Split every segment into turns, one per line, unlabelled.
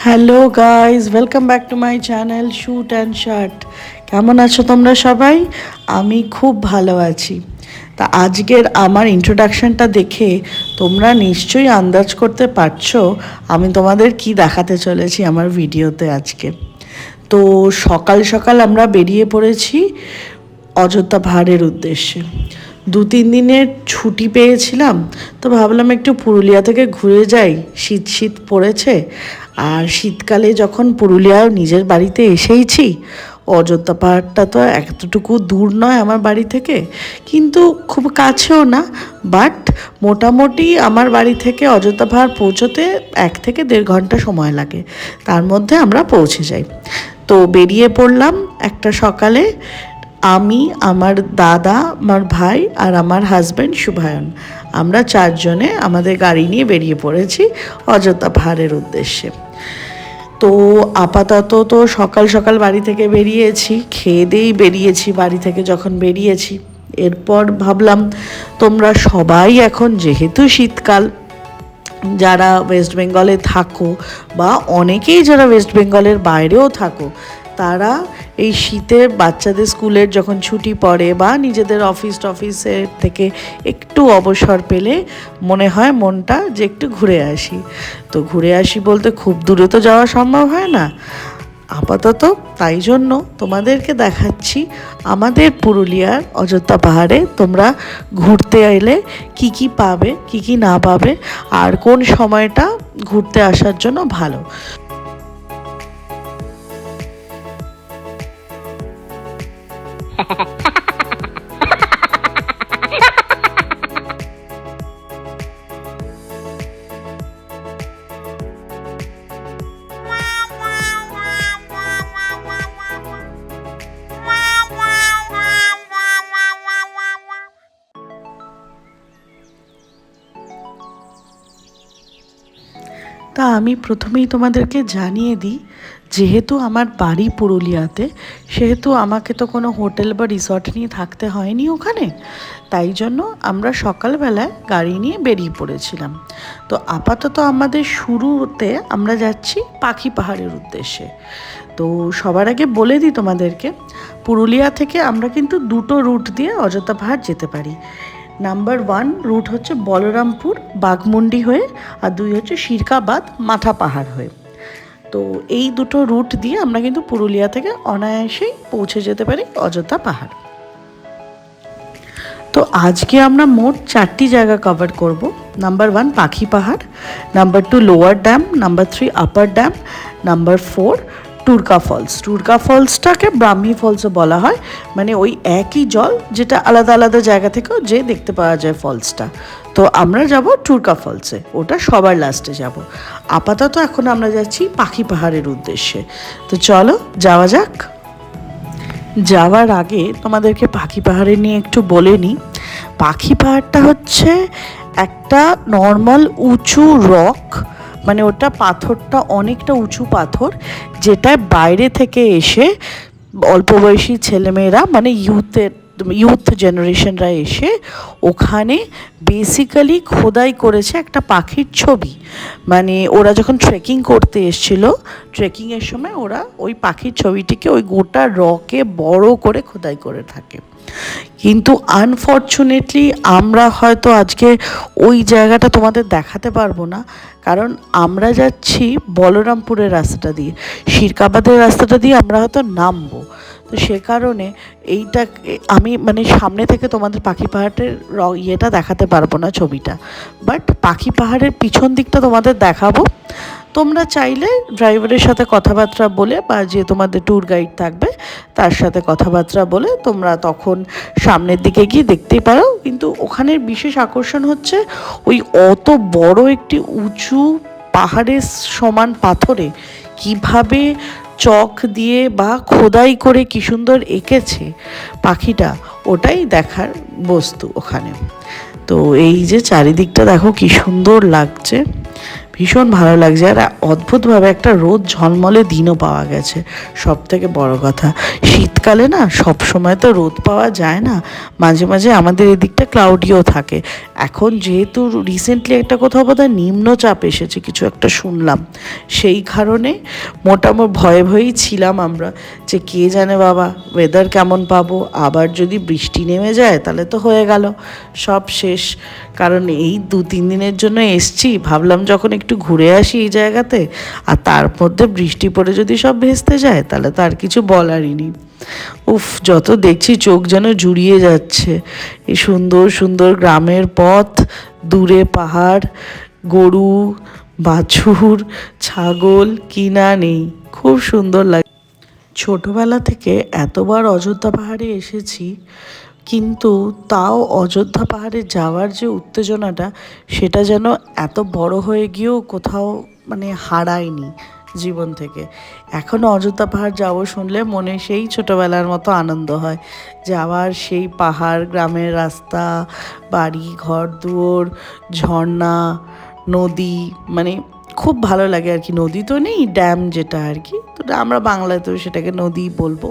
Hello guys, welcome back to my channel shoot and shirt. কেমন আছো তোমরা সবাই? আমি খুব ভালো আছি। তা আজকের আমার ইন্ট্রোডাকশনটা দেখে তোমরা নিশ্চয়ই আন্দাজ করতে পারছো আমি তোমাদের কি দেখাতে চলেছি আমার ভিডিওতে আজকে। তো সকাল সকাল আমরা বেরিয়ে পড়েছি অযোধ্যা পাহাড়ের উদ্দেশ্যে। 2-3 দিনের ছুটি পেয়েছিলাম, তো ভাবলাম একটু পুরুলিয়া থেকে ঘুরে যাই। শীত শীত পড়েছে, আর শীতকালে যখন পুরুলিয়া নিজের বাড়িতে এসেইছি, অযোধ্যা পাহাড়টা তো এতটুকু দূর নয় আমার বাড়ি থেকে, কিন্তু খুব কাছেও না। বাট মোটামুটি আমার বাড়ি থেকে অযোধ্যা পাহাড় পৌঁছতে 1 থেকে 1.5 ঘন্টা সময় লাগে, তার মধ্যে আমরা পৌঁছে যাই। তো বেরিয়ে পড়লাম একটা সকালে, আমি, আমার দাদা, আমার ভাই আর আমার হাজব্যান্ড শুভায়ন। আমরা 4 জনে আমাদের গাড়ি নিয়ে বেরিয়ে পড়েছি অযোধ্যা পাহাড়ের উদ্দেশ্যে। তো আপাতত তো সকাল সকাল বাড়ি থেকে বেরিয়েছি, খেয়ে দিয়েই বেরিয়েছি বাড়ি থেকে যখন বেরিয়েছি। এরপর ভাবলাম তোমরা সবাই এখন যেহেতু শীতকাল, যারা ওয়েস্ট বেঙ্গলে থাকো বা অনেকেই যারা ওয়েস্ট বেঙ্গলের বাইরেও থাকো, তারা এই শীতে বাচ্চাদের স্কুলের যখন ছুটি পড়ে বা নিজেদের অফিসের থেকে একটু অবসর পেলে মনে হয় মনটা যে একটু ঘুরে আসি। তো ঘুরে আসি বলতে খুব দূরে তো যাওয়া সম্ভব হয় না আপাতত, তাই জন্য তোমাদেরকে দেখাচ্ছি আমাদের পুরুলিয়ার অযোধ্যা পাহাড়ে তোমরা ঘুরতে এলে কি কি পাবে, কি কি না পাবে, আর কোন সময়টা ঘুরতে আসার জন্য ভালো। তা আমি প্রথমেই তোমাদেরকে জানিয়ে দিই, যেহেতু আমার বাড়ি পুরুলিয়াতে, সেহেতু আমাকে তো কোনো হোটেল বা রিসর্ট নিয়ে থাকতে হয়নি ওখানে। তাই জন্য আমরা সকালবেলায় গাড়ি নিয়ে বেরিয়ে পড়েছিলাম। তো আপাতত আমাদের শুরুতে আমরা যাচ্ছি পাখি পাহাড়ের উদ্দেশ্যে। তো সবার আগে বলে দিই তোমাদেরকে, পুরুলিয়া থেকে আমরা কিন্তু 2টো রুট দিয়ে অযোধ্যা পাহাড় যেতে পারি। নাম্বার 1 রুট হচ্ছে বলরামপুর বাঘমুন্ডি হয়ে, আর 2 হচ্ছে শিরকাবাদ মাথা পাহাড় হয়ে। তো এই 2টো রুট দিয়ে আমরা কিন্তু পুরুলিয়া থেকে অনায়াসেই পৌঁছে যেতে পারি অযোধ্যা পাহাড়। তো আজকে আমরা মোট 4টি জায়গা কভার করব। Number 1 Pakhi Pahar, number 2 lower dam, number 3 upper dam, number 4 Turga falls. Turga ফলসটাকে ব্রাহ্মী ফলসও বলা হয়, মানে ওই একই জল, যেটা আলাদা আলাদা জায়গা থেকেও যে দেখতে পাওয়া যায় ফলসটা। তো আমরা যাব টুরকা ফলসে, ওটা সবার লাস্টে যাব। আপাতত এখন আমরা যাচ্ছি পাখি পাহাড়ের উদ্দেশ্যে। তো চলো যাওয়া যাক। যাওয়ার আগে তোমাদেরকে পাখি পাহাড়ে নিয়ে একটু বলে নিই। পাখি পাহাড়টা হচ্ছে একটা নর্মাল উঁচু রক, মানে ওটা পাথরটা অনেকটা উঁচু পাথর, যেটা বাইরে থেকে এসে অল্প বয়সী ছেলেমেয়েরা, মানে ইউথ জেনারেশনরা এসে ওখানে বেসিক্যালি খোদাই করেছে একটা পাখির ছবি। মানে ওরা যখন ট্রেকিং করতে এসেছিল, ট্রেকিংয়ের সময় ওরা ওই পাখির ছবিটিকে ওই গোটা রকে বড় করে খোদাই করে থাকে। কিন্তু আনফর্চুনেটলি আমরা হয়তো আজকে ওই জায়গাটা তোমাদের দেখাতে পারবো না, কারণ আমরা যাচ্ছি বলরামপুরের রাস্তাটা দিয়ে, শিরকাবাদের রাস্তাটা দিয়ে আমরা হয়তো নামবো। তো সে কারণে এইটা আমি মানে সামনে থেকে তোমাদের পাখি পাহাড়ের ইয়েটা দেখাতে পারবো না, ছবিটা। বাট পাখি পাহাড়ের পিছন দিকটা তোমাদের দেখাবো। তোমরা চাইলে ড্রাইভারের সাথে কথাবার্তা বলে বা যে তোমাদের ট্যুর গাইড থাকবে তার সাথে কথাবার্তা বলে তোমরা তখন সামনের দিকে গিয়ে দেখতেই পারো। কিন্তু ওখানের বিশেষ আকর্ষণ হচ্ছে ওই অত বড় একটি উঁচু পাহাড়ের সমান পাথরে কিভাবে চক দিয়ে বা খোদাই করে কি সুন্দর এঁকেছে পাখিটা, ওটাই দেখার বস্তু ওখানে। তো এই যে চারিদিকটা দেখো কি সুন্দর লাগছে, ভীষণ ভালো লাগছে। আর অদ্ভুতভাবে একটা রোদ ঝলমলে দিনও পাওয়া গেছে, সব থেকে বড় কথা। শীতকালে না সব সময় তো রোদ পাওয়া যায় না, মাঝে মাঝে আমাদের এদিকটা ক্লাউডিও থাকে। এখন যেহেতু রিসেন্টলি একটা কোথাও বোধহয় নিম্নচাপ এসেছে, কিছু একটা শুনলাম, সেই কারণে মোটামুটি ভয়ে ভয়েই ছিলাম আমরা, যে কে জানে বাবা ওয়েদার কেমন পাবো, আবার যদি বৃষ্টি নেমে যায় তাহলে তো হয়ে গেল, সব শেষ। কারণ এই 2-3 দিনের জন্য এসছি, ভাবলাম যখন একটু ঘুরে আসি এই জায়গাতে, আর তার মধ্যে বৃষ্টি পড়ে যদি সব ভেস্তে যায় তাহলে তো আর কিছু বলারই নেই। উফ, যত দেখছি চোখ যেন জুড়িয়ে যাচ্ছে। এই সুন্দর সুন্দর গ্রামের পথ, দূরে পাহাড়, গরু, বাছুর, ছাগল কিনা নেই, খুব সুন্দর লাগে। ছোটবেলা থেকে এতবার অযোধ্যা পাহাড়ে এসেছি, কিন্তু তাও অযোধ্যা পাহাড়ে যাওয়ার যে উত্তেজনাটা, সেটা যেন এত বড় হয়ে গিয়েও কোথাও মানে হারায়নি জীবন থেকে। এখনও অযোধ্যা পাহাড় যাবো শুনলে মনে সেই ছোটোবেলার মতো আনন্দ হয়, যে আবার সেই পাহাড়, গ্রামের রাস্তা, বাড়ি ঘর দুয়ার, ঝর্ণা, নদী, মানে খুব ভালো লাগে আর কি। নদী তো নেই, ড্যাম যেটা আর কি, তো আমরা বাংলায় তো সেটাকে নদী বলবো।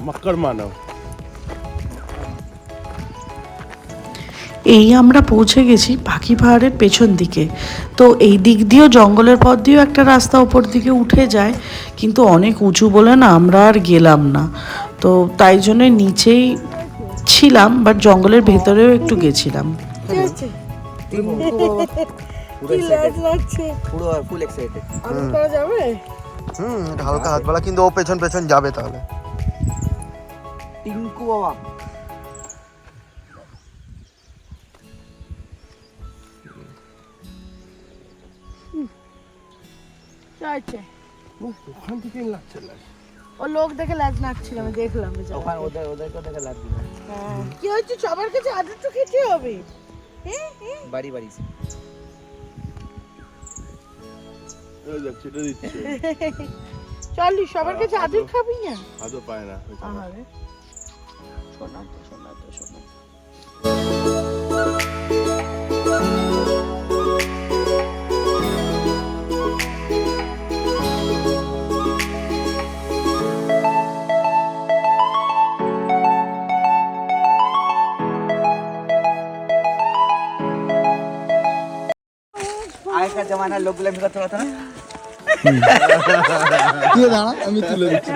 मक्कड़ मानव।
এই আমরা পৌঁছে গেছি পাখি পাহাড়ের পেছন দিকে। তো এই দিক দিয়েও জঙ্গলের পথ দিয়েও একটা রাস্তা ওপর দিকে উঠে যায়, কিন্তু অনেক উঁচু বলে না আমরা আর গেলাম না। তো তাই জন্য নিচেই ছিলাম, বাট জঙ্গলের ভেতরেও একটু গেছিলাম।
হালকা হাত বাড়া, কিন্তু ও পেছন পেছন যাবে তাহলে।
টিঙ্কু বাবা
চাইছে
ওখান থেকে লাগছে লাগ।
ও লোক দেখে লাজ নাচ্ছিল, আমি দেখলাম
ওখানে ওদেরকে দেখে লাগবে
কি হয়েছে, সবার কাছে আদর তো খেতে হবে।
বাড়ি বাড়ি
এই দেখ ছেটে দিচ্ছে।
চলি সবার কাছে আদর খাবি না।
আদৌ পায় না।
আরে শোনা তো শোনা তো শোনা।
আগেকার জমানার লোকগুলো এমনি করতে পারতো না।
তুই দাঁড়া, আমি তুলে দিচ্ছি।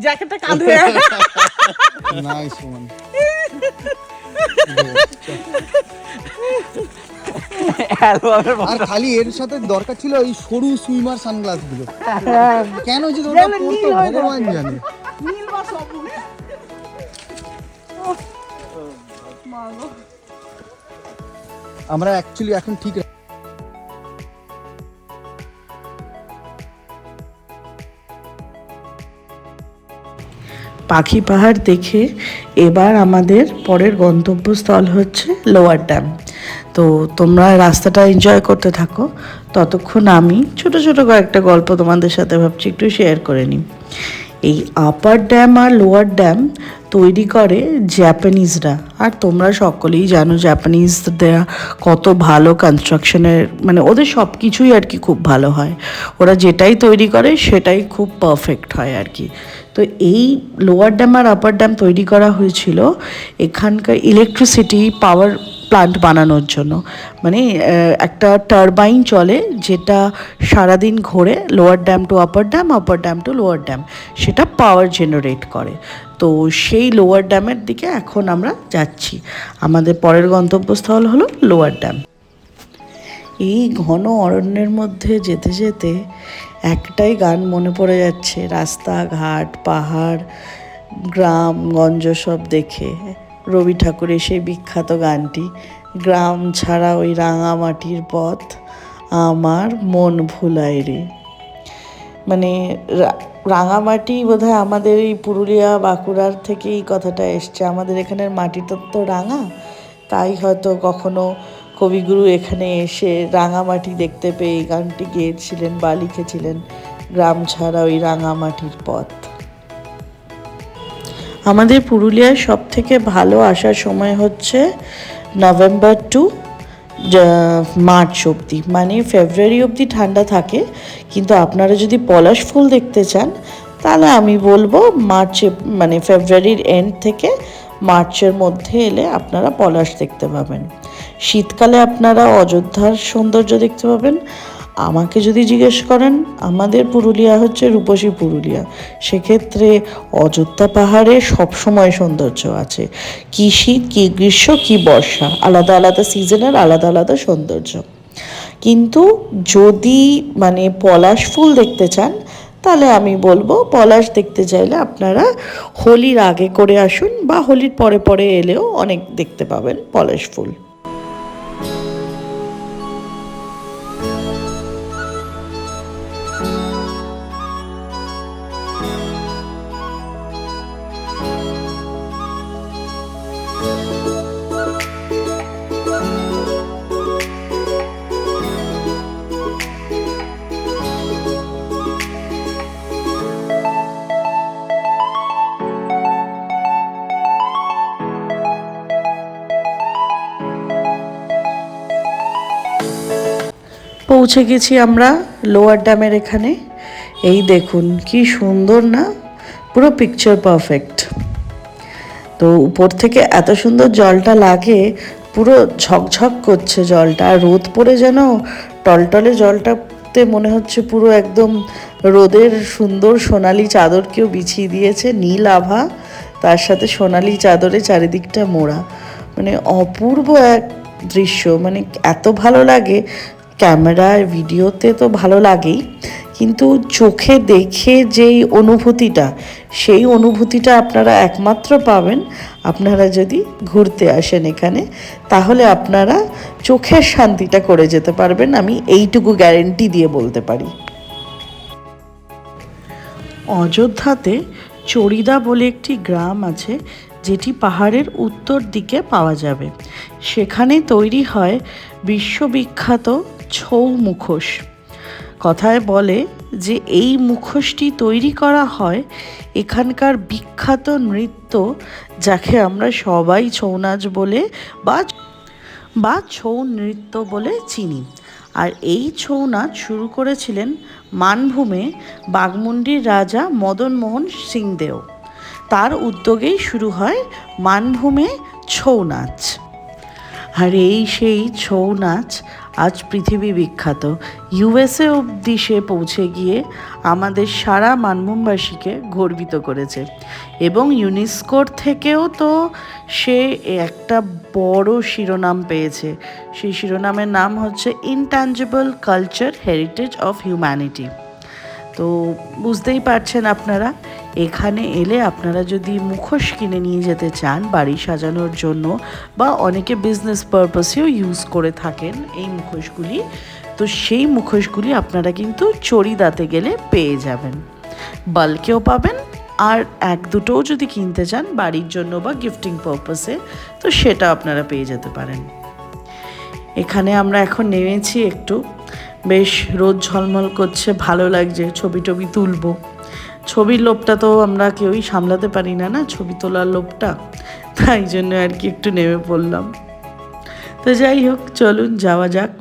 জ্যাকেটটা কাঁধে
নাইস ওয়ান। আর খালি এর সাথে দরকার ছিল এই সরু সুইমার সানগ্লাস গুলো। কেন যে ওটা পড়তো ভগবান জানে।
নীল বা সবুজ। মাগো,
আমরা অ্যাকচুয়ালি এখন ঠিক
পাখি পাহাড় দেখে এবার আমাদের পরের গন্তব্যস্থল হচ্ছে লোয়ার ড্যাম। তো তোমরা রাস্তাটা এনজয় করতে থাকো, ততক্ষণ আমি ছোট ছোট কয়েকটা গল্প তোমাদের সাথে ভাবছি একটু শেয়ার করে নিই। এই আপার ড্যাম আর লোয়ার ড্যাম তৈরি করে জাপানিজরা, আর তোমরা সকলেই জানো জাপানিজরা কত ভালো কনস্ট্রাকশনের, মানে ওদের সব কিছুই আর কি খুব ভালো হয়, ওরা যেটাই তৈরি করে সেটাই খুব পারফেক্ট হয় আর কি। তো এই লোয়ার ড্যাম আর আপার ড্যাম তৈরি করা হয়েছিল এখানকার ইলেকট্রিসিটি পাওয়ার প্লান্ট বানানোর জন্য। মানে একটা টারবাইন চলে যেটা সারাদিন ঘোরে lower dam to upper dam, upper dam to lower dam, সেটা পাওয়ার জেনারেট করে। তো সেই লোয়ার ড্যামের দিকে এখন আমরা যাচ্ছি। আমাদের পরের গন্তব্যস্থল হলো লোয়ার ড্যাম। এই ঘন অরণ্যের মধ্যে যেতে যেতে একটাই গান মনে পড়ে যাচ্ছে, রাস্তাঘাট, পাহাড়, গ্রামগঞ্জ সব দেখে রবি ঠাকুরের সেই বিখ্যাত গানটি, গ্রাম ছাড়া ওই রাঙামাটির পথ আমার মন ভুলায় রে। মানে রাঙামাটি বোধহয় আমাদের এই পুরুলিয়া বাঁকুড়ার থেকে এই কথাটা এসছে। আমাদের এখানের মাটিটা তো রাঙা, তাই হয়তো কখনো কবিগুরু এখানে এসে রাঙামাটি দেখতে পেয়ে এই গানটি গেয়েছিলেন বা লিখেছিলেন, গ্রাম ছাড়া ওই রাঙামাটির পথ। আমাদের পুরুলিয়ায় সব থেকে ভালো আসার সময় হচ্ছে নভেম্বর টু মার্চ অবধি, মানে ফেব্রুয়ারি অবধি ঠান্ডা থাকে, কিন্তু আপনারা যদি পলাশ ফুল দেখতে চান তাহলে আমি বলবো মার্চে, মানে ফেব্রুয়ারির এন্ড থেকে মার্চের মধ্যে এলে আপনারা পলাশ দেখতে পাবেন। শীতকালে আপনারা অযোধ্যার সৌন্দর্য দেখতে পাবেন। আমাকে যদি জিজ্ঞেস করেন, আমাদের পুরুলিয়া হচ্ছে রূপসী পুরুলিয়া, সেক্ষেত্রে অযোধ্যা পাহাড়ে সবসময় সৌন্দর্য আছে। কি শীত, কি গ্রীষ্ম, কি বর্ষা, আলাদা আলাদা সিজনের আলাদা আলাদা সৌন্দর্য। কিন্তু যদি মানে পলাশ ফুল দেখতে চান তাহলে আমি বলবো পলাশ দেখতে চাইলে আপনারা হোলির আগে করে আসুন, বা হোলির পরে পরে এলেও অনেক দেখতে পাবেন পলাশ ফুল। পৌঁছে গেছি আমরা লোয়ার ড্যামের এখানে। এই দেখুন কি সুন্দর না, পুরো পিকচার পারফেক্ট। তো উপর থেকে এত সুন্দর জলটা লাগে, পুরো ঝকঝক করছে জলটা, আর রোদ পড়ে যেন টলটলে জলটাতে মনে হচ্ছে পুরো একদম রোদের সুন্দর সোনালি চাদর কেউ বিছিয়ে দিয়েছে, নীল আভা, তার সাথে সোনালি চাদরে চারিদিকটা মোড়া, মানে অপূর্ব এক দৃশ্য। মানে এত ভালো লাগে, ক্যামেরার ভিডিওতে তো ভালো লাগেই, কিন্তু চোখে দেখে যেই অনুভূতিটা, সেই অনুভূতিটা আপনারা একমাত্র পাবেন আপনারা যদি ঘুরতে আসেন এখানে, তাহলে আপনারা চোখের শান্তিটা করে যেতে পারবেন, আমি এইটুকু গ্যারেন্টি দিয়ে বলতে পারি। অযোধ্যাতে চড়িদা বলে একটি গ্রাম আছে, যেটি পাহাড়ের উত্তর দিকে পাওয়া যাবে। সেখানে তৈরি হয় বিশ্ববিখ্যাত ছৌ মুখোশ। কথায় বলে যে এই মুখোশটি তৈরি করা হয় এখানকার বিখ্যাত নৃত্য, যাকে আমরা সবাই ছৌ নাচ বলে বা ছৌ নৃত্য বলে চিনি। আর এই ছৌ নাচ শুরু করেছিলেন মানভূমে বাঘমুন্ডির রাজা মদন মোহন সিংদেও। তার উদ্যোগেই শুরু হয় মানভূমে ছৌ নাচ। আর এই সেই ছৌ নাচ আজ পৃথিবী বিখ্যাত, ইউএসএ অবধি সে পৌঁছে গিয়ে আমাদের সারা মানভূমবাসীকে গর্বিত করেছে, এবং ইউনেস্কোর থেকেও তো সে একটা বড় শিরোনাম পেয়েছে। সেই শিরোনামের নাম হচ্ছে intangible culture heritage of humanity. তো বুঝতেই পারছেন আপনারা, এখানে এলে আপনারা যদি মুখোশ কিনে নিয়ে যেতে চান বাড়ি সাজানোর জন্য, বা অনেকে বিজনেস পারপাসেও ইউজ করে থাকেন এই মুখোশগুলি, তো সেই মুখোশগুলি আপনারা কিন্তু চড়িদাতে গেলে পেয়ে যাবেন, বাল্কেও পাবেন। আর এক দুটোও যদি কিনতে চান বাড়ির জন্য বা গিফটিং পারপাসে, তো সেটা আপনারা পেয়ে যেতে পারেন। এখানে আমরা এখন নেমেছি, একটু বেশ রোদ ঝলমল করছে, ভালো লাগছে, ছবি টবি তুলবো। ছবির লোভটা তো আমরা কেউই সামলাতে পারি না, না ছবি তোলার লোভটা, তাই জন্য আর কি একটু নেমে পড়লাম। তো যাই হোক, চলুন যাওয়া যাক।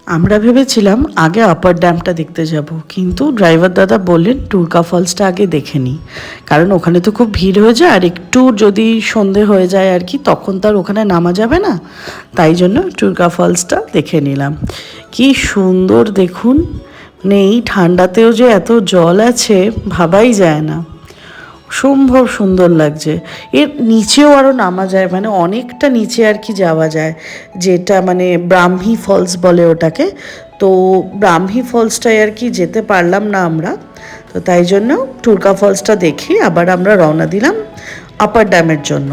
আমরা ভেবেছিলাম আগে আপার ড্যামটা দেখতে যাব, কিন্তু ড্রাইভার দাদা বললেন টুরকা ফলসটা আগে দেখে নিই, কারণ ওখানে তো খুব ভিড় হয়ে যায়, আর একটু যদি সন্ধে হয়ে যায় আর কি, তখন তার ওখানে নামা যাবে না, তাই জন্য টুরকা ফলসটা দেখে নিলাম। কি সুন্দর দেখুন, মানে এই ঠান্ডাতেও যে এত জল আছে ভাবাই যায় না, সম্ভব সুন্দর লাগছে। এর নিচেও আরও নামা যায়, মানে অনেকটা নিচে আর কি যাওয়া যায়, যেটা মানে ব্রাহ্মী ফলস বলে ওটাকে। তো ব্রাহ্মী ফলসটায় আর কি যেতে পারলাম না আমরা, তো তাই জন্য টুরকা ফলসটা দেখি আবার আমরা রওনা দিলাম আপার ড্যামের জন্য।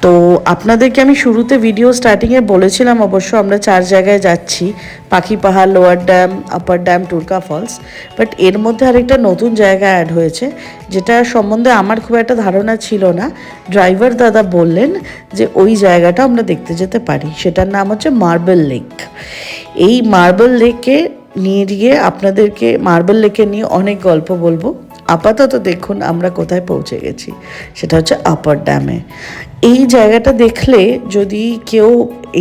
তো আপনাদেরকে আমি শুরুতে ভিডিও স্টার্টিংয়ে বলেছিলাম অবশ্য আমরা 4 জায়গায় যাচ্ছি, Pakhi Pahar, lower dam, upper dam, Turga falls. But এর মধ্যে আরেকটা নতুন জায়গা অ্যাড হয়েছে, যেটা সম্বন্ধে আমার খুব একটা ধারণা ছিল না। ড্রাইভার দাদা বললেন যে ওই জায়গাটা আমরা দেখতে যেতে পারি, সেটার নাম হচ্ছে মার্বেল লেক। এই মার্বেল লেকে নিয়ে গিয়ে আপনাদেরকে মার্বেল লেকে নিয়ে অনেক গল্প বলবো। আপাতত দেখুন আমরা কোথায় পৌঁছে গেছি, সেটা হচ্ছে আপার ড্যামে। এই জায়গাটা দেখলে যদি কেউ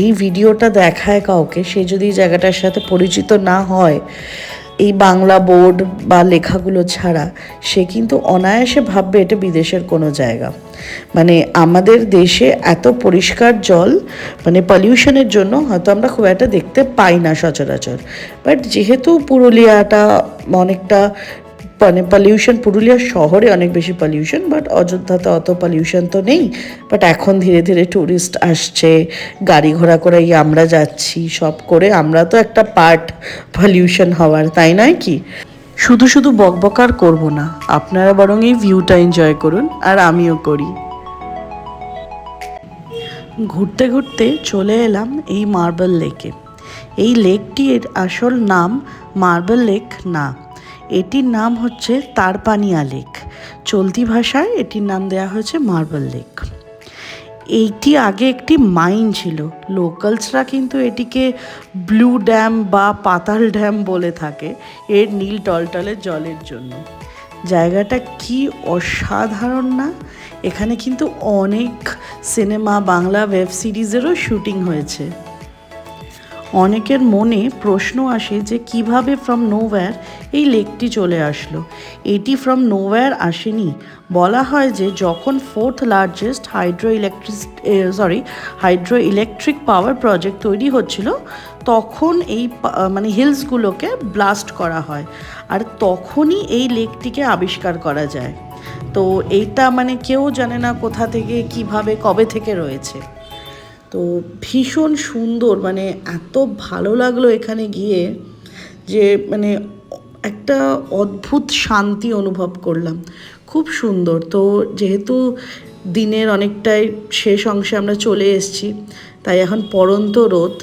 এই ভিডিওটা দেখায় কাউকে, সে যদি এই জায়গাটার সাথে পরিচিত না হয় এই বাংলা বোর্ড বা লেখাগুলো ছাড়া, সে কিন্তু অনায়াসে ভাববে এটা বিদেশের কোনো জায়গা। মানে আমাদের দেশে এত পরিষ্কার জল, মানে পলিউশনের জন্য হয়তো আমরা খুব একটা দেখতে পাই না সচরাচর। বাট যেহেতু পুরুলিয়াটা অনেকটা মানে পলিউশন, পুরুলিয়া শহরে অনেক বেশি পলিউশন, বাট অযোধ্যাতে অত পলিউশন তো নেই। বাট এখন ধীরে ধীরে ট্যুরিস্ট আসছে, গাড়ি ঘোড়া করে আমরা যাচ্ছি, সব করে আমরা তো একটা পার্ট পলিউশন হওয়ার, তাই নয় কি? শুধু শুধু বকবকার করব না, আপনারা বরং এই ভিউটা এনজয় করুন, আর আমিও করি। ঘুরতে ঘুরতে চলে এলাম এই মার্বেল লেকে। এই লেকটির আসল নাম মার্বেল লেক না, এটির নাম হচ্ছে তারপানিয়া লেক। চলতি ভাষায় এটির নাম দেওয়া হয়েছে মার্বেল লেক। এইটি আগে একটি মাইন ছিল। লোকালসরা কিন্তু এটিকে ব্লু ড্যাম বা পাতাল ড্যাম বলে থাকে এর নীল টলটলের জলের জন্য। জায়গাটা কি অসাধারণ না? এখানে কিন্তু অনেক সিনেমা, বাংলা ওয়েব সিরিজেরও শুটিং হয়েছে। অনেকের মনে প্রশ্ন আসে যে কিভাবে ফ্রম নোওয়্যার এই লেকটি চলে আসলো। এটি ফ্রম নোওয়্যার আসেনি। বলা হয় যে যখন 4th largest hydro electric power project তৈরি হচ্ছিল, তখন এই মানে হিলসগুলোকে ব্লাস্ট করা হয়, আর তখনই এই লেকটিকে আবিষ্কার করা যায়। তো এইটা মানে কেউ জানে না কোথা থেকে, কিভাবে, কবে থেকে রয়েছে। তো ভীষণ সুন্দর, মানে এত ভালো লাগলো এখানে গিয়ে যে মানে একটা অদ্ভুত শান্তি অনুভব করলাম, খুব সুন্দর। তো যেহেতু দিনের অনেকটাই শেষ অংশে আমরা চলে এসেছি, তাই এখন পড়ন্ত রোদ,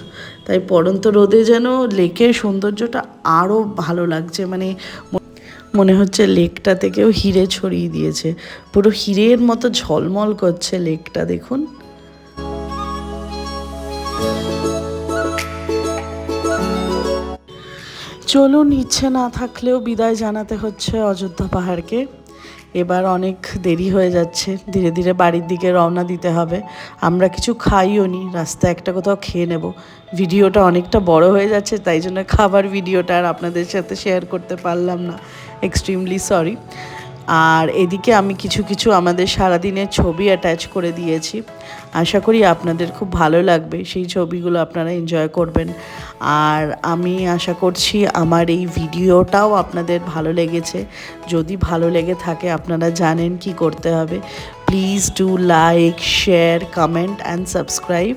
তাই পড়ন্ত রোদে যেন লেকের সৌন্দর্যটা আরও ভালো লাগছে। মানে মনে হচ্ছে লেকটা থেকেও হিরে ছড়িয়ে দিয়েছে, পুরো হিরের মতো ঝলমল করছে লেকটা, দেখুন। চলুন, ইচ্ছে না থাকলেও বিদায় জানাতে হচ্ছে অযোধ্যা পাহাড়কে। এবার অনেক দেরি হয়ে যাচ্ছে, ধীরে ধীরে বাড়ির দিকে রওনা দিতে হবে। আমরা কিছু খাইও নি, রাস্তায় একটা কোথাও খেয়ে নেব। ভিডিওটা অনেকটা বড় হয়ে যাচ্ছে, তাই জন্য খাবার ভিডিওটা আর আপনাদের সাথে শেয়ার করতে পারলাম না, এক্সট্রিমলি সরি। আর এদিকে আমি কিছু কিছু আমাদের সারাদিনের ছবি অ্যাটাচ করে দিয়েছি, আশা করি আপনাদের খুব ভালো লাগবে, সেই ছবিগুলো আপনারা এনজয় করবেন। আর আমি আশা করছি আমার এই ভিডিওটাও আপনাদের ভালো লেগেছে। যদি ভালো লেগে থাকে আপনারা জানেন কি করতে হবে। Please do like, share, comment and subscribe,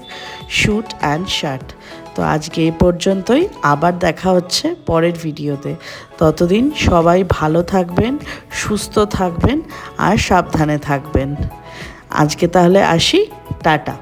shoot and shut. তো আজকে এই পর্যন্তই, আবার দেখা হচ্ছে পরের ভিডিওতে। ততদিন সবাই ভালো থাকবেন, সুস্থ থাকবেন আর সাবধানে থাকবেন। আজকে তাহলে আসি, টাটা।